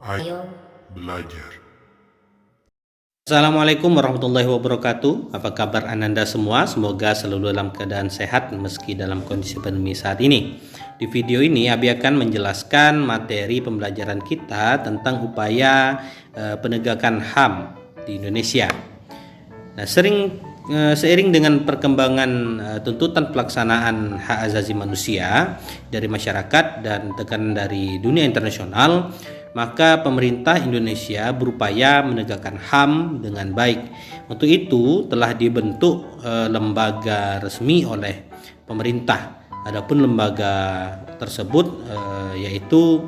Ayo belajar. Assalamualaikum warahmatullahi wabarakatuh. Apa kabar Ananda semua? Semoga selalu dalam keadaan sehat meski dalam kondisi pandemi saat ini. Di video ini Abi akan menjelaskan materi pembelajaran kita tentang upaya penegakan HAM di Indonesia. Nah, seiring dengan perkembangan tuntutan pelaksanaan hak asasi manusia dari masyarakat dan tekanan dari dunia internasional, maka pemerintah Indonesia berupaya menegakkan HAM dengan baik. Untuk itu telah dibentuk lembaga resmi oleh pemerintah. Adapun lembaga tersebut yaitu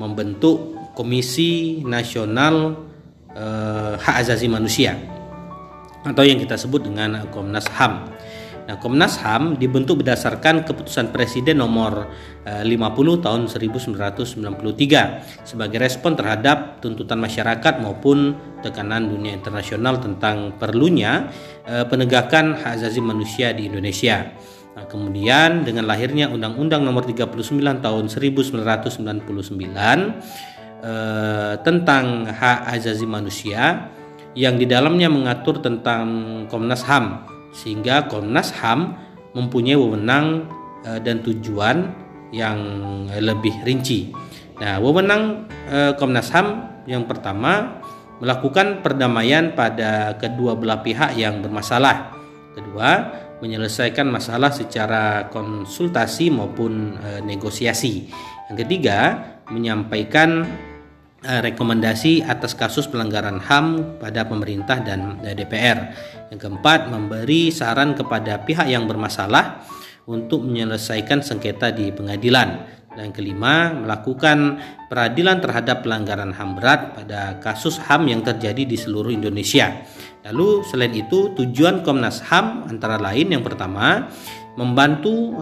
membentuk Komisi Nasional Hak Asasi Manusia atau yang kita sebut dengan Komnas HAM. Nah, Komnas HAM dibentuk berdasarkan keputusan Presiden nomor 50 tahun 1993 sebagai respon terhadap tuntutan masyarakat maupun tekanan dunia internasional tentang perlunya penegakan hak asasi manusia di Indonesia. Nah, kemudian dengan lahirnya Undang-Undang nomor 39 tahun 1999 tentang hak asasi manusia yang di dalamnya mengatur tentang Komnas HAM, sehingga Komnas HAM mempunyai wewenang dan tujuan yang lebih rinci. Nah, wewenang Komnas HAM yang pertama melakukan perdamaian pada kedua belah pihak yang bermasalah. Kedua, menyelesaikan masalah secara konsultasi maupun negosiasi. Yang ketiga, menyampaikan rekomendasi atas kasus pelanggaran HAM pada pemerintah dan DPR. Yang keempat, memberi saran kepada pihak yang bermasalah untuk menyelesaikan sengketa di pengadilan. Dan yang kelima, melakukan peradilan terhadap pelanggaran HAM berat pada kasus HAM yang terjadi di seluruh Indonesia. Lalu selain itu, tujuan Komnas HAM antara lain yang pertama, membantu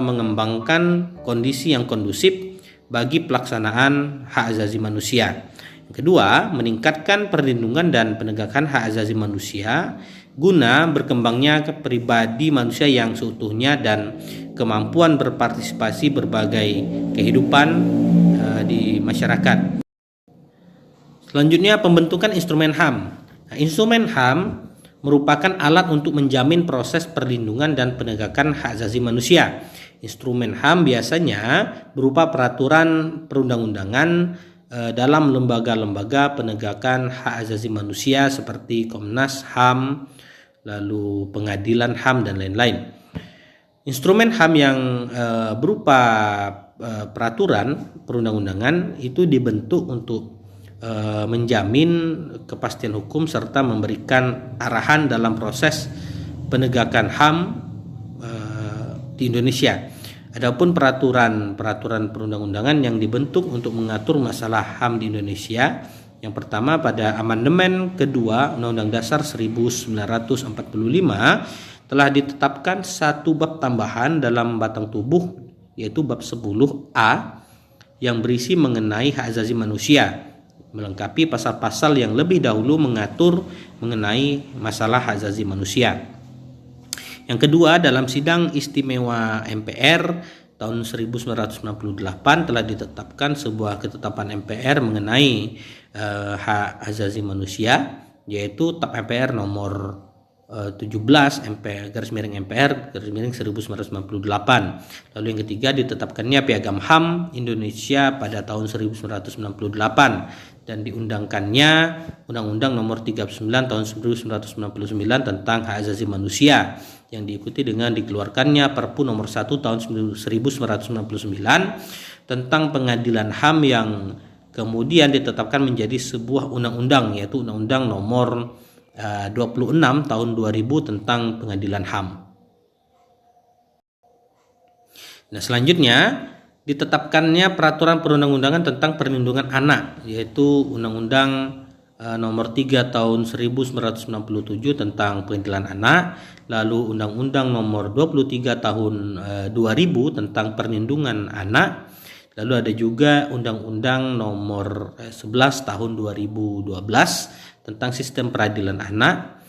mengembangkan kondisi yang kondusif bagi pelaksanaan hak asasi manusia. Yang kedua, meningkatkan perlindungan dan penegakan hak asasi manusia guna berkembangnya pribadi manusia yang seutuhnya dan kemampuan berpartisipasi berbagai kehidupan di masyarakat. Selanjutnya, pembentukan instrumen HAM. Nah, instrumen HAM merupakan alat untuk menjamin proses perlindungan dan penegakan hak asasi manusia. Instrumen HAM biasanya berupa peraturan perundang-undangan dalam lembaga-lembaga penegakan hak asasi manusia seperti Komnas HAM, lalu pengadilan HAM dan lain-lain. Instrumen HAM yang berupa peraturan perundang-undangan itu dibentuk untuk menjamin kepastian hukum serta memberikan arahan dalam proses penegakan HAM di Indonesia. Adapun peraturan perundang-undangan yang dibentuk untuk mengatur masalah HAM di Indonesia, yang pertama pada amandemen kedua Undang-Undang Dasar 1945 telah ditetapkan satu bab tambahan dalam batang tubuh, yaitu bab 10A yang berisi mengenai hak asasi manusia, melengkapi pasal-pasal yang lebih dahulu mengatur mengenai masalah hak asasi manusia. Yang kedua, dalam sidang istimewa MPR tahun 1998 telah ditetapkan sebuah ketetapan MPR mengenai hak asasi manusia, yaitu TAP MPR nomor 17 MPR 1998. Lalu yang ketiga, ditetapkannya Piagam HAM Indonesia pada tahun 1998 dan diundangkannya Undang-Undang nomor 39 tahun 1999 tentang hak asasi manusia, yang diikuti dengan dikeluarkannya Perpu nomor 1 tahun 1999 tentang pengadilan HAM yang kemudian ditetapkan menjadi sebuah undang-undang, yaitu Undang-Undang nomor 26 tahun 2000 tentang pengadilan HAM. Nah, selanjutnya ditetapkannya peraturan perundang-undangan tentang perlindungan anak, yaitu Undang-Undang nomor 3 tahun 1967 tentang perlindungan anak, lalu Undang-Undang nomor 23 tahun 2000 tentang perlindungan anak, lalu ada juga Undang-Undang nomor 11 tahun 2012 tentang sistem peradilan anak,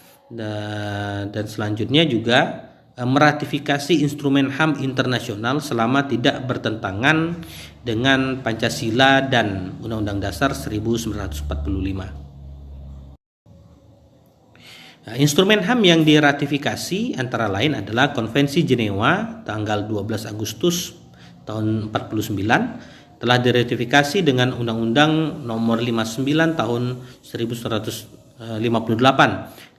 dan selanjutnya juga meratifikasi instrumen HAM internasional selama tidak bertentangan dengan Pancasila dan Undang-Undang Dasar 1945. Nah, instrumen HAM yang diratifikasi antara lain adalah Konvensi Jenewa tanggal 12 Agustus tahun 49, telah diratifikasi dengan Undang-Undang Nomor 59 tahun 1958.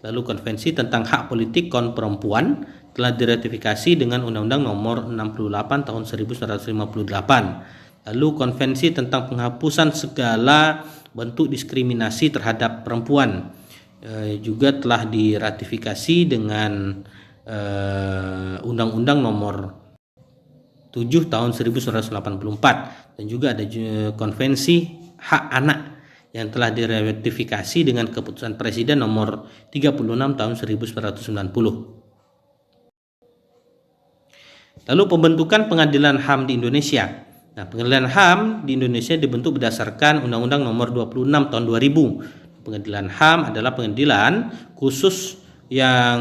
Lalu Konvensi tentang Hak Politik Kaum Perempuan telah diratifikasi dengan Undang-Undang Nomor 68 tahun 1958. Lalu Konvensi tentang penghapusan segala bentuk diskriminasi terhadap perempuan juga telah diratifikasi dengan Undang-Undang Nomor 7 tahun 1984, dan juga ada Konvensi Hak Anak yang telah diratifikasi dengan Keputusan Presiden Nomor 36 tahun 1990. Lalu pembentukan Pengadilan HAM di Indonesia. Nah, Pengadilan HAM di Indonesia dibentuk berdasarkan Undang-Undang Nomor 26 tahun 2000. Pengadilan HAM adalah pengadilan khusus yang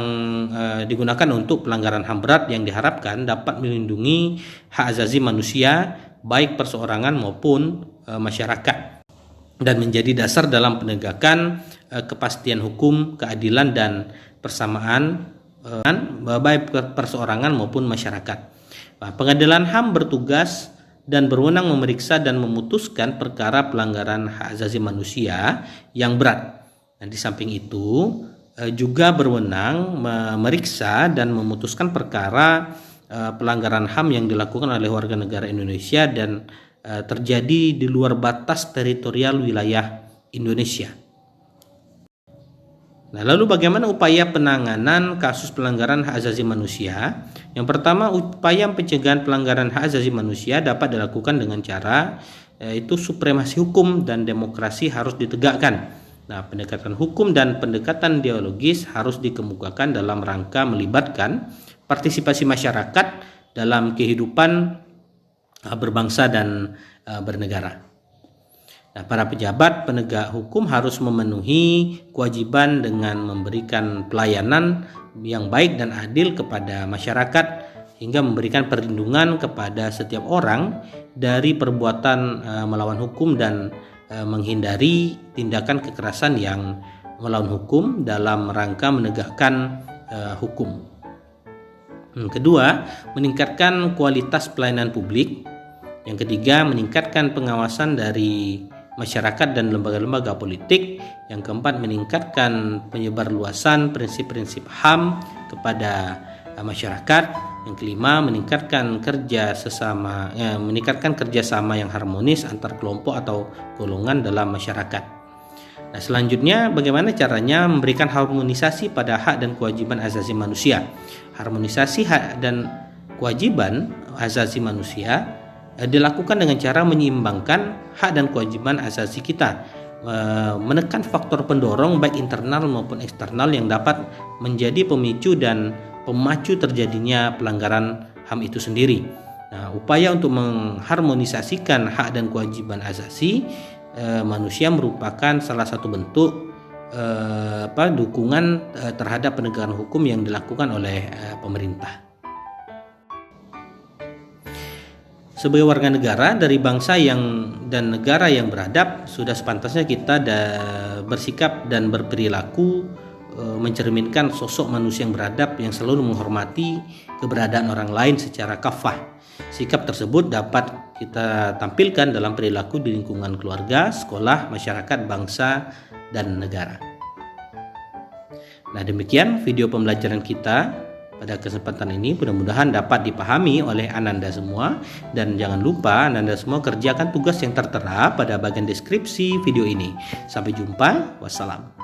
digunakan untuk pelanggaran HAM berat yang diharapkan dapat melindungi hak asasi manusia baik perseorangan maupun masyarakat, dan menjadi dasar dalam penegakan kepastian hukum, keadilan dan persamaan baik perseorangan maupun masyarakat. Nah, Pengadilan HAM bertugas dan berwenang memeriksa dan memutuskan perkara pelanggaran hak asasi manusia yang berat. Nah, di samping itu juga berwenang memeriksa dan memutuskan perkara pelanggaran HAM yang dilakukan oleh warga negara Indonesia dan terjadi di luar batas teritorial wilayah Indonesia. Nah, lalu bagaimana upaya penanganan kasus pelanggaran hak asasi manusia? Yang pertama, upaya pencegahan pelanggaran hak asasi manusia dapat dilakukan dengan cara yaitu supremasi hukum dan demokrasi harus ditegakkan. Nah, pendekatan hukum dan pendekatan dialogis harus dikemukakan dalam rangka melibatkan partisipasi masyarakat dalam kehidupan berbangsa dan bernegara. Nah, para pejabat penegak hukum harus memenuhi kewajiban dengan memberikan pelayanan yang baik dan adil kepada masyarakat, hingga memberikan perlindungan kepada setiap orang dari perbuatan melawan hukum dan menghindari tindakan kekerasan yang melawan hukum dalam rangka menegakkan hukum. Kedua, meningkatkan kualitas pelayanan publik. Yang ketiga, meningkatkan pengawasan dari masyarakat dan lembaga-lembaga politik. Yang keempat, meningkatkan penyebarluasan prinsip-prinsip HAM kepada masyarakat. Yang kelima, meningkatkan kerjasama yang harmonis antar kelompok atau golongan dalam masyarakat. Nah, selanjutnya, bagaimana caranya memberikan harmonisasi pada hak dan kewajiban asasi manusia? Harmonisasi hak dan kewajiban asasi manusia dilakukan dengan cara menyeimbangkan hak dan kewajiban asasi kita, menekan faktor pendorong baik internal maupun eksternal yang dapat menjadi pemicu dan pemacu terjadinya pelanggaran HAM itu sendiri. Nah, upaya untuk mengharmonisasikan hak dan kewajiban asasi manusia merupakan salah satu bentuk dukungan terhadap penegakan hukum yang dilakukan oleh pemerintah. Sebagai warga negara dari bangsa dan negara yang beradab, sudah sepantasnya kita bersikap dan berperilaku mencerminkan sosok manusia yang beradab yang selalu menghormati keberadaan orang lain secara kafah. Sikap tersebut dapat kita tampilkan dalam perilaku di lingkungan keluarga, sekolah, masyarakat, bangsa, dan negara. Nah, demikian video pembelajaran kita pada kesempatan ini, mudah-mudahan dapat dipahami oleh Ananda semua, dan jangan lupa Ananda semua kerjakan tugas yang tertera pada bagian deskripsi video ini. Sampai jumpa, wassalam.